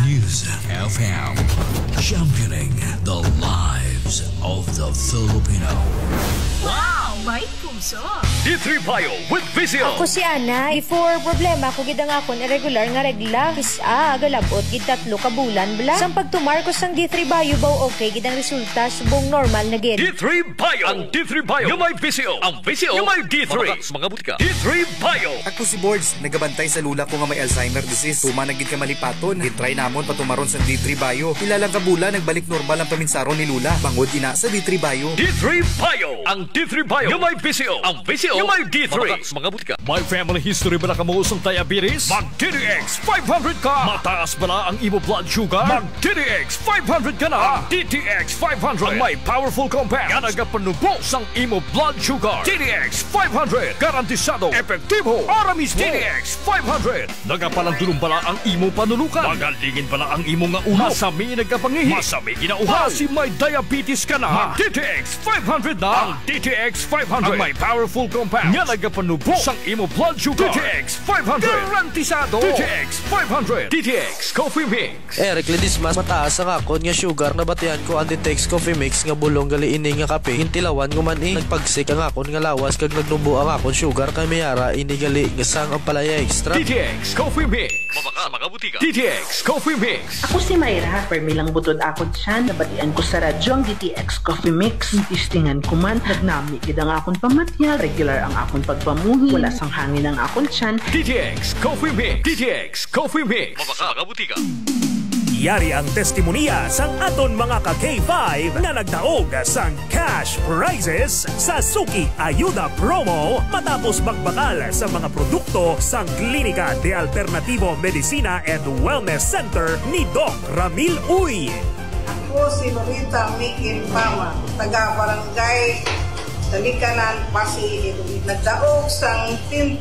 News FM. Championing the lives of the Filipino. Wow! May puso! D3 Bio with Vizio. Ako si Ana. Before problema ko gid ang akon irregular nga regla. Agalabot gid 3 ka bulan bla. Sang pagtumarkos sang D3 Bio baw okay gid ang resulta subong normal na gid. D3 Bio. Ang D3 Bio yung may Vizio. Ang Vizio yung may D3. Mga butika. D3 Bio. Ako si Boards, nagabantay sa lula ko nga may Alzheimer disease. Tuma na gid ka malipaton. Gitry namon patumaron sa D3 Bio. Ilalang ka bulan nagbalik normal ang paminsaron ni lula. Bangod ina sa D3 Bio. D3 Bio. Ang D3 Bio yung may Vizio. Ang Vizio yung may D3. Mga butika. May family history ba na kamuusong diabetes? Mag DTX 500 ka. Mataas ba na ang imo blood sugar? Mag DTX 500 ka na. DTX 500 ang may powerful compound nga nagapanubos ang imo blood sugar. DTX 500 garantisado, epektibo. Aramis DTX 500 nagapalandulong bala ang imo panulukan. Magalingin bala ang imo nga ulo. Masami nagapangihi. Masami ginauhaw. Kasi may diabetes ka na. Mag DTX 500 na. Ang DTX 500 ang may powerful compound nga nagapanubos ang imo blood sugar. DTX 500 garantisado. DTX 500 DTX Coffee Mix. Eric Ledismas, mataas ang akon nga sugar na batian ko ang DTX Coffee Mix nga bulong gali ini nga kape. Hintilawan ko man nagpagsik ang akon nga lawas kag nagnubo ang akon sugar kay mayara ini gali nga sang ang palaya extra. DTX Coffee Mix. Mabaka mga butika. DTX Coffee Mix. Ako si Mayra. Permilang butod ako siya. Nabatian ko sa radyo ang DTX Coffee Mix. Tistingan ko man. Nagnami gid ang akon pamatya. Regular ang akon pagpamuhi. Wala sang hangin ang akon tiyan. DTX Coffee Mix. DTX Coffee Mix. Mabaka mga butika. Yari ang testimonya sang aton mga ka-K5 na nagtaog sang cash prizes sa Suki Ayuda Promo matapos magbakal sa mga produkto sang Klinika de Alternativo Medicina and Wellness Center ni Doc Ramil Uy. Ako si Lorita Mikin Pama, taga-barangay Talikanan, Pasig. Nagtaog sang 10,000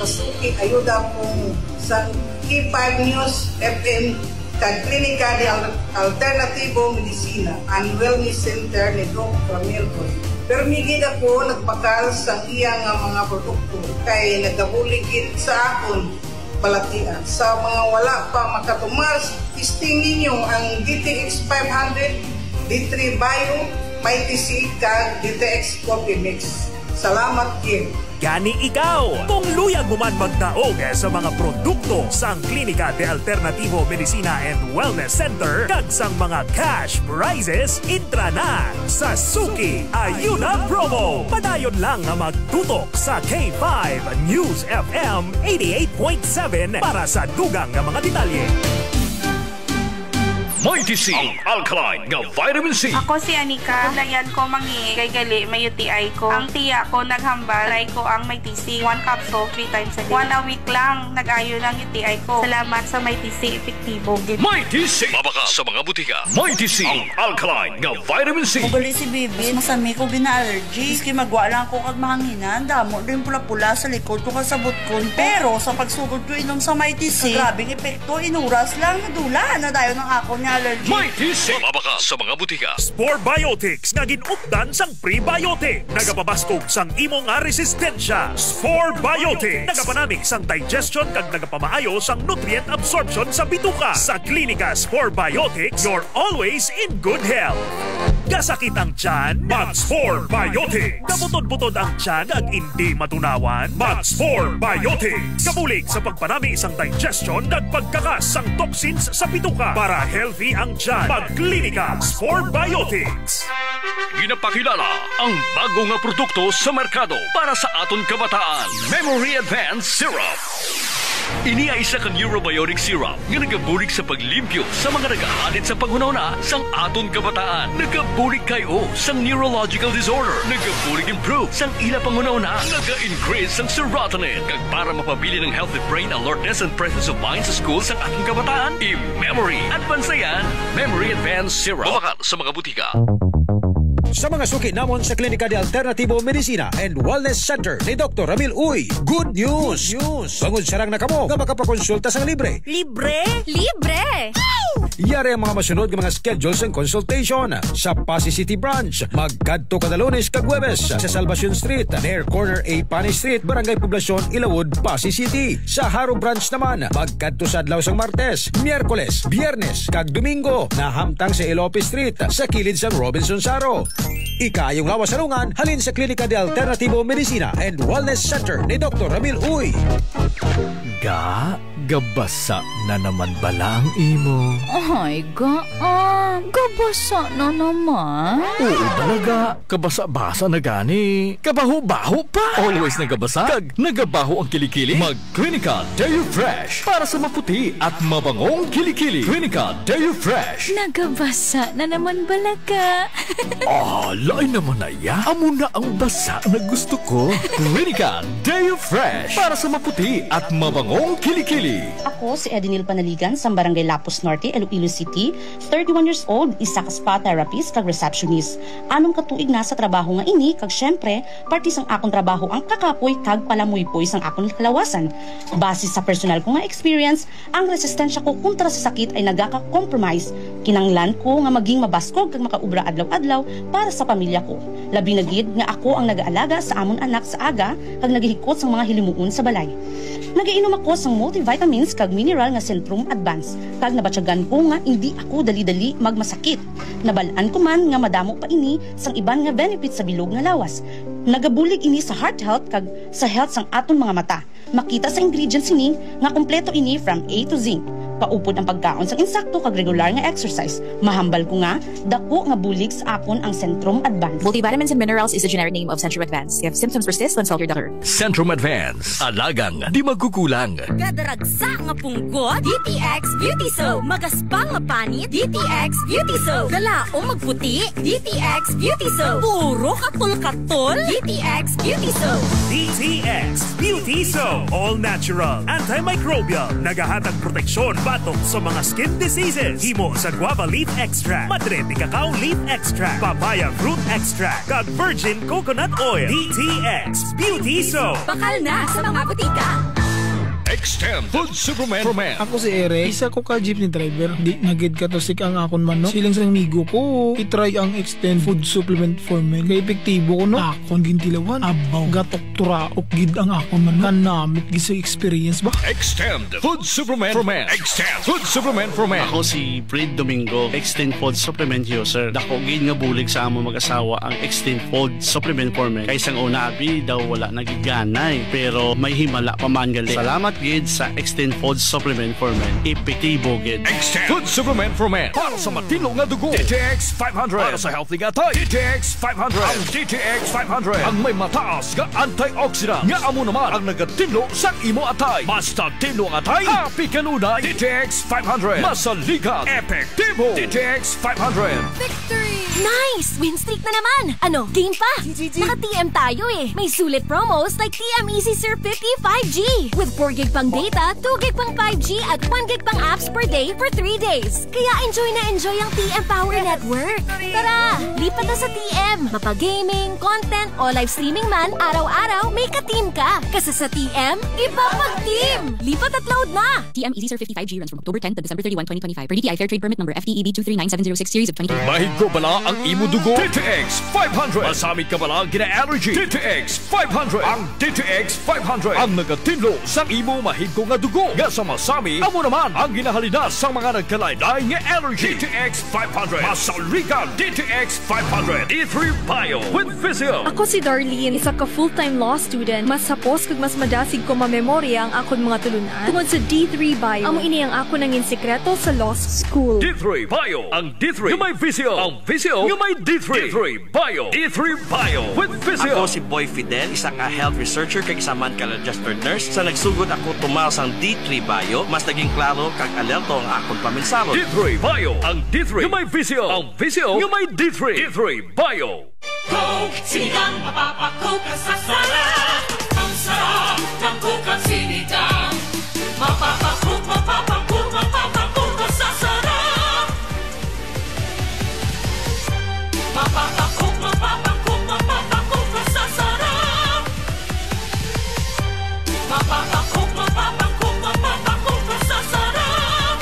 sa Suki Ayuda Promo sa K5 News FM kag Klinika de Alternativo Medicina and Wellness Center ni Doc Ramil Uy. Pero migid ako nagbakal sa iyang mga produkto kay nagabuligid sa akon balatian. Sa mga wala pa makatumas, testing ninyo ang DTX 500, D3 Bio, may TC kag DTX Coffee Mix. Salamat, Kim. Gani ikaw, kung luyag mo man magdaog sa mga produkto sang Klinika de Alternativo Medicina and Wellness Center kag sang mga cash prizes, intra na sa Suki Ayuda Promo. Padayon lang nga magtutok sa K5 News FM 88.7 para sa dugang nga mga detalye. Mighty C, ang alkaline nga vitamin C. Ako si Anika. Layan ko mangi kay gali may UTI ko. Ang tiya ko naghambal. Try ko ang Mighty C. 1 capsule 3 times a day. 1 a week lang. Nag-ayo ng UTI ko. Salamat sa Mighty C. Epektibo. Mighty C. Mabaka sa mga butika. Mighty C, ang alkaline nga vitamin C. Magali si Bibi. Masami ko bina-allergy. Iski magwa lang ko kag mahanginan. Damo din pula-pula sa likod ko kasabot ko. Pero sa pagsugod ko inom sa Mighty C, grabing epekto. Inuras lang. Nadula na dayon ng ako niya allergy. Mighty C. Mabaka sa mga butika. Spore Biotics nga ginupdan sang prebiotic. Nagapabaskog sang imo nga resistensya. Spore Biotics. Nagapanamig sang digestion kag nagapamaayo sang nutrient absorption sa bituka. Sa Klinika Spore Biotics, you're always in good health. Kasakit ang tiyan? Mag-Spore Biotics. Kabutod-butod ang tiyan at hindi matunawan? Mag-Spore Biotics. Kabulig sa pagpanami isang digestion at pagkakas sang toxins sa bituka para healthy ang tiyan. Mag-Klinika Spore Biotics. Ginapakilala ang bago nga produkto sa merkado para sa aton kabataan. Memory Advanced Syrup. Ini ay isa ka neurobiotic syrup nga nagabulig sa paglimpyo sa mga nagahadit sa panghunahuna sang aton kabataan. Nagabulig kayo sang neurological disorder. Nagabulig improve sang ila panghunahuna. Naga-increase sang serotonin. Kag para mapabili ng healthy brain alertness and presence of mind sa school sang ating kabataan, i-Memory Advanceyan. Memory Advanced Syrup. Mabakal sa mga butika. Sa mga suki namon sa Klinika de Alternativo Medicina and Wellness Center ni Dr. Ramil Uy, good news! Bangod sarang na kamo nga makapakonsulta sang libre. Libre? Libre! Yari ang mga masunod ng mga schedules and consultation sa Pasay City Branch. Magkadto kada Lunes kag Huwebes sa Salvacion Street, near corner A Panay Street, Barangay Poblacion, Ilawod, Pasay City. Sa Haro Branch naman, magkadto sa adlaw sang Martes, Miyerkules, Biyernes kag Domingo na hamtang sa Ilope Street sa kilid sang Robinson Saro. Ikayong lawas sarungan halin sa Klinika de Alternativo Medicina and Wellness Center ni Dr. Ramil Uy. Gabasa na naman bala ang imo. Ay, gabasa na naman. Oo talaga, kabasa-basa na gani. Kabaho-baho pa. Always nagabasa, kag nagabaho ang kilikili. Mag-Klinika Deo Fresh para sa maputi at mabangong kilikili. Klinika Deo Fresh. Nagabasa na naman balaga. Lain naman na ya. Amo na ang basa na gusto ko. Klinika Deo Fresh para sa maputi at mabangong kilikili. Ako si Edinil Panaligan sa Barangay Lapus Norte, Iloilo City, 31 years old, isa ka spa therapist kag receptionist. Anong katuig na sa trabaho nga ini kag syempre parte sang akong trabaho ang kakapoy kag palamuypoy sang akong kalawasan. Base sa personal ko nga experience, ang resistensya ko kontra sa sakit ay nagaka-compromise. Kinanglan ko nga maging mabaskog kag makaubra adlaw-adlaw para sa pamilya ko. Labi na gid nga ako ang nag-aalaga sa amon anak sa aga kag nagihikot sang mga hilimuon sa balay. Nagainom ako sang multivitamins kag mineral nga Centrum Advance kag nabatyagan ko nga hindi ako dali-dali magmasakit. Nabalaan ko man nga madamo pa ini sang iban nga benefits sa bilog nga lawas. Nagabulig ini sa heart health kag sa health sang aton mga mata. Makita sa ingredients ini nga kompleto ini from A to Z. Paupod ang pagkaon sang insakto kag regular nga exercise. Mahambal ko nga dako nga bulig sa akon ang Centrum Advance. Multivitamins and minerals is the generic name of Centrum Advance. If symptoms persist, consult your doctor. Centrum Advance. Alagang di magkukulang. Gadaragsa nga punggot, DTX Beauty Soap. Magaspang nga panit, DTX Beauty Soap. Galaong magputi, DTX Beauty Soap. Puro katol-katol, DTX Beauty Soap. DTX Beauty Soap. All natural, antimicrobial, nagahatag proteksyon batok sa mga skin diseases. Himo sa guava leaf extract, madre de cacao leaf extract, papaya fruit extract, kag virgin coconut oil. DTX Beauty Soap. Bakal na sa mga butika. Extend Food Supplement for Men. Ako si Eric, isa ko ka jeepney driver. Di nagid ka to sik ang akon man, no? Silang sa migo ko, itry ang Extend Food Supplement for Men. Kaya epektibo ko, no? Akon gintilawan, abaw, gatok turaok gid ang akon man, no? Kanamit gid sa experience ba? Extend Food Supplement for Men. Extend Food Supplement for Men. Ako si Fred Domingo, Extend Food Supplement user. Dako gid nga bulig sa amo mag-asawa ang Extend Food Supplement for Men. Kaysang una abi daw wala nagiganay, pero may himala pa man gali. Salamat gid sa Extend Food Supplement for Men. Epektibo gid. Extend Food Supplement for Men. Para sa matino nga dugo, DTX 500. Para sa healthy nga tay, DTX 500. Ang DTX 500 ang may mataas nga antioxidant nga amo naman ang nagatinlo sa imo atay. Basta tinlo ang atay, happy kanunay. DTX 500. Masaligan, epektibo. DTX 500. Victory! Nice! Win streak na naman! Ano, game pa? Naka-TM tayo eh. May sulit promos like TM Easy Surf 50 5G. With 4GB pang data, 2GB pang 5G at 1GB pang apps per day for 3 days. Kaya enjoy na enjoy ang TM Power Network. Tara, lipat na sa TM. Mapa-gaming, content o live streaming man, araw-araw may ka-team ka. Kasi sa TM, iba pag-team! Lipat at load na! TM Easy Surf 50 5G runs from October 10 to December 31, 2025 per DTI Fair Trade Permit number FTEB 239706 series of 2025. Mahigo bala ang imo dugo. DTX 500. Masamit ka bala gina-allergy. DTX 500. Ang DTX 500 ang nagatinlo sa imo mahigo nga dugo. Nga sa masami, amo naman ang ginahalina sa mga nagkalaylay nga allergy. DTX 500. Masaligan DTX 500. D3 Bio with Physio. Ako si Darlene, isa ka full-time law student. Mas sapos kag mas madasig ko mamemorya ang akon mga tulunan tungod sa D3 Bio. Amo ini ang ako nangin sekreto sa law school. D3 Bio. Ang D3 nga may Physio. Ang Physio nga may D3. D3 Bio. D3 Bio with Physio. Ako si Boy Fidel, isa ka health researcher kag isa man ka registered nurse. Sa nagsugod ako tumaw sang D3 Bio, mas naging klaro kag alerto ang akong paminsaro. D3 Bio. Ang D3 nga may Physio. Ang Physio nga may D3. D3 Bio. Coke, sinigang, mapapakoke sa sarap. Ang sarap ng Coke at sinigang. Mapapakoke, mapapakoke, mapapakoke sa sarap. Mapapakoke, mapapakoke, mapapakoke sa sarap. Mapapakoke, mapapakoke, mapapakoke sa sarap.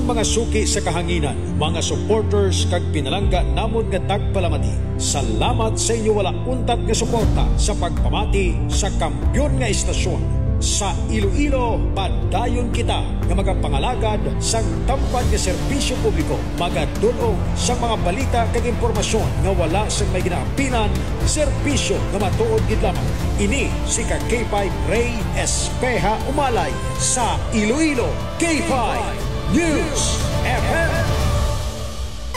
mga suki sa kahanginan, mga supporters kag pinalangga namon nga tagpalamati. Salamat sa inyo wala untat nga suporta sa pagpamati sa kampyon nga istasyon. Sa Iloilo, padayon kita nga magapangalagad sa tampad nga serbisyo publiko, magadulong sa mga balita kag impormasyon nga wala sa may ginaapinan, serbisyo nga matuod gid lamang. Ini si K5 Ray Espeja Umalay sa Iloilo K5 News FM.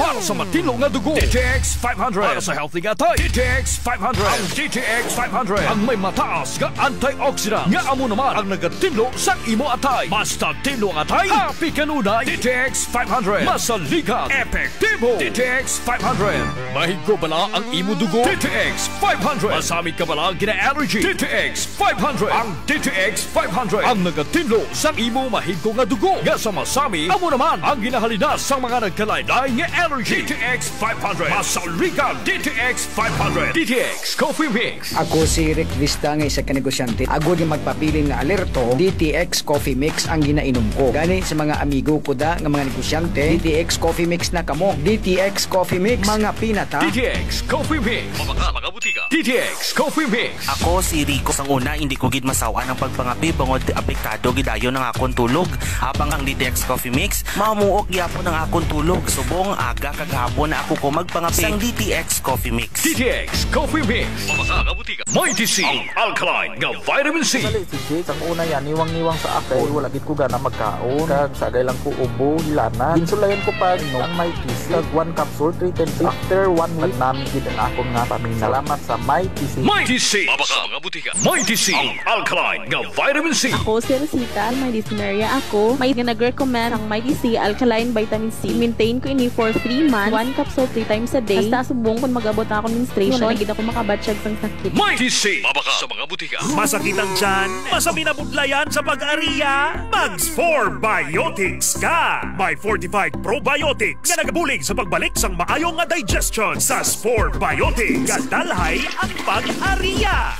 Para sa matinong nga dugo, DTX 500. Para sa healthy nga tayo, DTX 500. Ang DTX 500 ang may mataas nga antioxidant nga amo naman ang nagatinlo sa imo atay. Basta tinlo ang atay, happy kanunay. DTX 500 masaligan, epektibo. DTX 500 mahigo bala ang imo dugo. DTX 500 masami ka bala gina-allergy. DTX 500 ang DTX 500 ang nagatinlo sa imo mahigo nga dugo nga sa masami amo naman ang ginahalinas sa mga nagkalaylay nga allergy. DTX 500 masaligan. DTX 500 DTX Coffee Mix. Ako si Rick Vista nga isa ka negosyante. Ako yung magpapili nga alerto, DTX Coffee Mix ang ginainom ko. Gani sa mga amigo ko da nga mga negosyante, DTX Coffee Mix na kamo. DTX Coffee Mix, mga pinata. DTX Coffee Mix. Mga butika. DTX Coffee Mix. Ako si Rico. Sang una, hindi ko gid masawa ng pagpangapi bangod apektado gidayon ng akong tulog. Habang ang DTX Coffee Mix, mamuok gyapon ang akong tulog. Subong aga kagahapon na ako ko magpangapi sang DTX Coffee Mix. DTX Coffee Mix. Mga butika. Mighty C. Ang alkaline nga vitamin C. Dali si Jake, ang una yan, niwang-niwang sa akin. Wala gid ko gana magkaon. Kag sagay lang ko ubo, hilana. Ginsulayan ko pa no ang Mighty C. Kag 1 capsule, 3 times. After 1 week namin gid ang akong nga paminaw. Salamat sa Mighty C. Mighty C. Mga butika. Mighty C. Ang alkaline nga vitamin C. Ako si Rosita, may dyspnea ako. May nag-recommend ang Mighty C alkaline vitamin C. Maintain ko ini for 3 months. 1 capsule 3 times a day. Basta subong kung magabot na ako menstruation. Wala na gid ako makabatsyag sang sakit. Mighty C. Mabaka sa mga butika. Masakit ang tiyan, masami na budlayan sa pag-ariya, Mags 4 Biotics ka! May fortified probiotics na nagabulig sa pagbalik sang maayong nga digestion sa Spore Biotics. Gadalhay ang pag-ariya!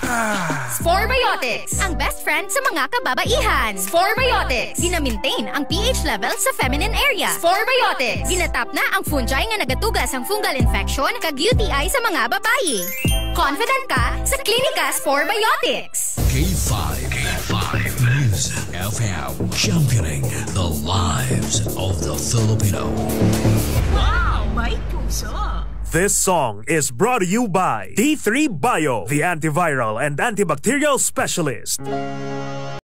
Spore Biotics, ang best friend sa mga kababaihan. Spore Biotics, gina-maintain ang pH level sa feminine area. Spore Biotics, ginatap na ang fungi nga nagatugas ang fungal infection kag UTI sa mga babayi. Confident ka sa Klinika Spore Biotics. K5 News FM, championing the lives of the Filipino. Wow, may puso! This song is brought to you by D3 Bio, the antiviral and antibacterial specialist.